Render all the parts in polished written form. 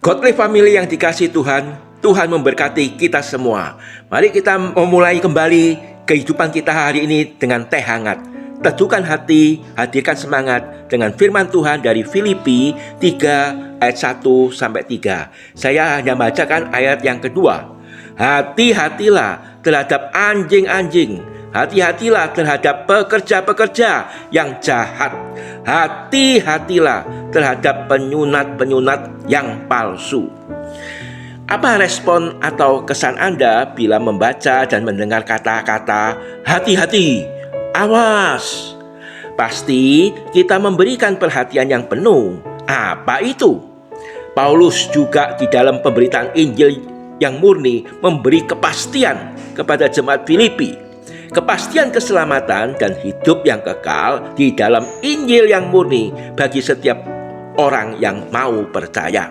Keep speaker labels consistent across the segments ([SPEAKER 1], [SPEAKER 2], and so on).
[SPEAKER 1] Godly Family yang dikasihi Tuhan, Tuhan memberkati kita semua. Mari kita memulai kembali kehidupan kita hari ini dengan teh hangat. Teduhkan hati, hadirkan semangat dengan firman Tuhan dari Filipi 3 ayat 1-3. Saya hanya bacakan ayat yang kedua. Hati-hatilah terhadap anjing-anjing, hati-hatilah terhadap pekerja-pekerja yang jahat, hati-hatilah terhadap penyunat-penyunat yang palsu. Apa respon atau kesan Anda bila membaca dan mendengar kata-kata hati-hati, awas? Pasti kita memberikan perhatian yang penuh. Apa itu? Paulus juga di dalam pemberitaan Injil yang murni memberi kepastian kepada jemaat Filipi. Kepastian keselamatan dan hidup yang kekal di dalam Injil yang murni bagi setiap orang yang mau percaya.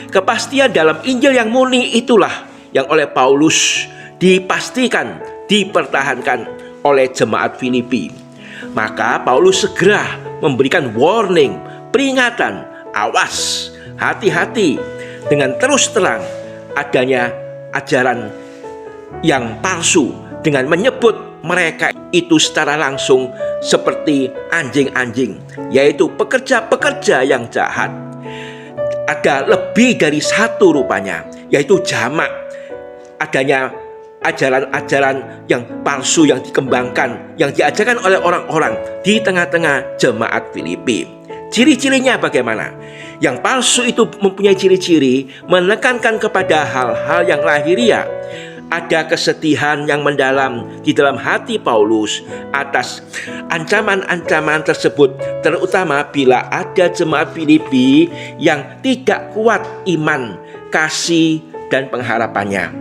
[SPEAKER 1] Kepastian dalam Injil yang murni itulah yang oleh Paulus dipastikan, dipertahankan oleh jemaat Filipi. Maka Paulus segera memberikan warning, peringatan, awas, hati-hati dengan terus terang adanya ajaran yang palsu dengan menyebut mereka itu secara langsung seperti anjing-anjing, yaitu pekerja-pekerja yang jahat. Ada lebih dari satu rupanya, yaitu jamak. Adanya ajaran-ajaran yang palsu yang dikembangkan, yang diajarkan oleh orang-orang di tengah-tengah jemaat Filipi. Ciri-cirinya bagaimana? Yang palsu itu mempunyai ciri-ciri menekankan kepada hal-hal yang lahiriah. Ada kesedihan yang mendalam di dalam hati Paulus atas ancaman-ancaman tersebut, terutama bila ada jemaat Filipi yang tidak kuat iman, kasih, dan pengharapannya.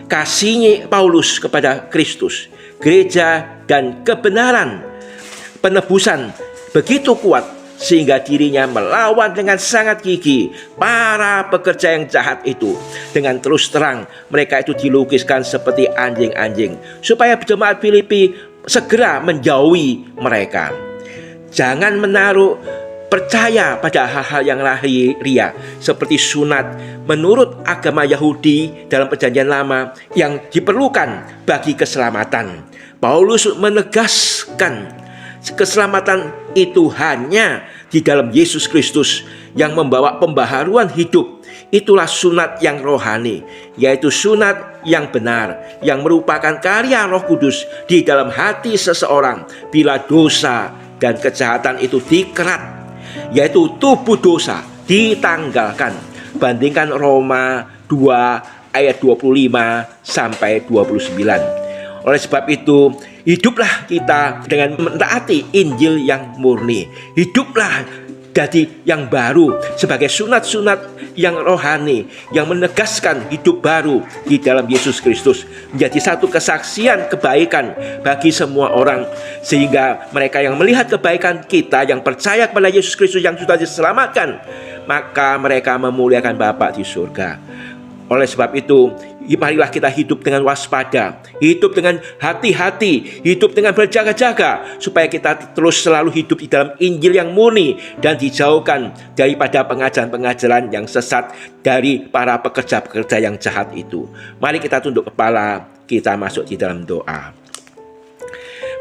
[SPEAKER 1] Kasihnya Paulus kepada Kristus, gereja, dan kebenaran penebusan begitu kuat sehingga dirinya melawan dengan sangat gigih para pekerja yang jahat itu. Dengan terus terang mereka itu dilukiskan seperti anjing-anjing, supaya jemaat Filipi segera menjauhi mereka. Jangan menaruh percaya pada hal-hal yang lahiriah seperti sunat menurut agama Yahudi dalam perjanjian lama yang diperlukan bagi keselamatan. Paulus menegaskan keselamatan itu hanya di dalam Yesus Kristus yang membawa pembaharuan hidup. Itulah sunat yang rohani, yaitu sunat yang benar, yang merupakan karya Roh Kudus di dalam hati seseorang bila dosa dan kejahatan itu dikerat, yaitu tubuh dosa ditanggalkan. Bandingkan Roma 2 ayat 25-29. Oleh sebab itu, hiduplah kita dengan mentaati Injil yang murni. Hiduplah jadi yang baru sebagai sunat-sunat yang rohani, yang menegaskan hidup baru di dalam Yesus Kristus, menjadi satu kesaksian kebaikan bagi semua orang, sehingga mereka yang melihat kebaikan kita yang percaya kepada Yesus Kristus yang sudah diselamatkan, maka mereka memuliakan Bapa di surga. Oleh sebab itu, marilah kita hidup dengan waspada, hidup dengan hati-hati, hidup dengan berjaga-jaga, supaya kita terus selalu hidup di dalam Injil yang murni dan dijauhkan daripada pengajaran-pengajaran yang sesat dari para pekerja-pekerja yang jahat itu. Mari kita tunduk kepala, kita masuk di dalam doa.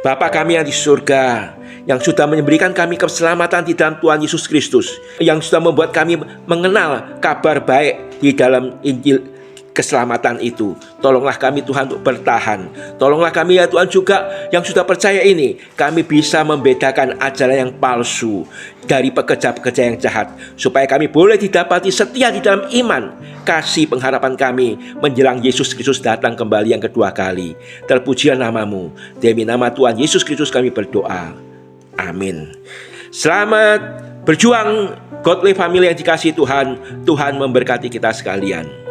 [SPEAKER 1] Bapa kami yang di surga, yang sudah memberikan kami keselamatan di dalam Tuhan Yesus Kristus, yang sudah membuat kami mengenal kabar baik di dalam Injil keselamatan itu. Tolonglah kami Tuhan untuk bertahan. Tolonglah kami ya Tuhan juga yang sudah percaya ini, kami bisa membedakan ajaran yang palsu dari pekerja-pekerja yang jahat, supaya kami boleh didapati setia di dalam iman, kasih, pengharapan kami menjelang Yesus Kristus datang kembali yang kedua kali. Terpujilah namamu. Demi nama Tuhan Yesus Kristus kami berdoa. Amin. Selamat berjuang Godly Family yang dikasihi Tuhan. Tuhan memberkati kita sekalian.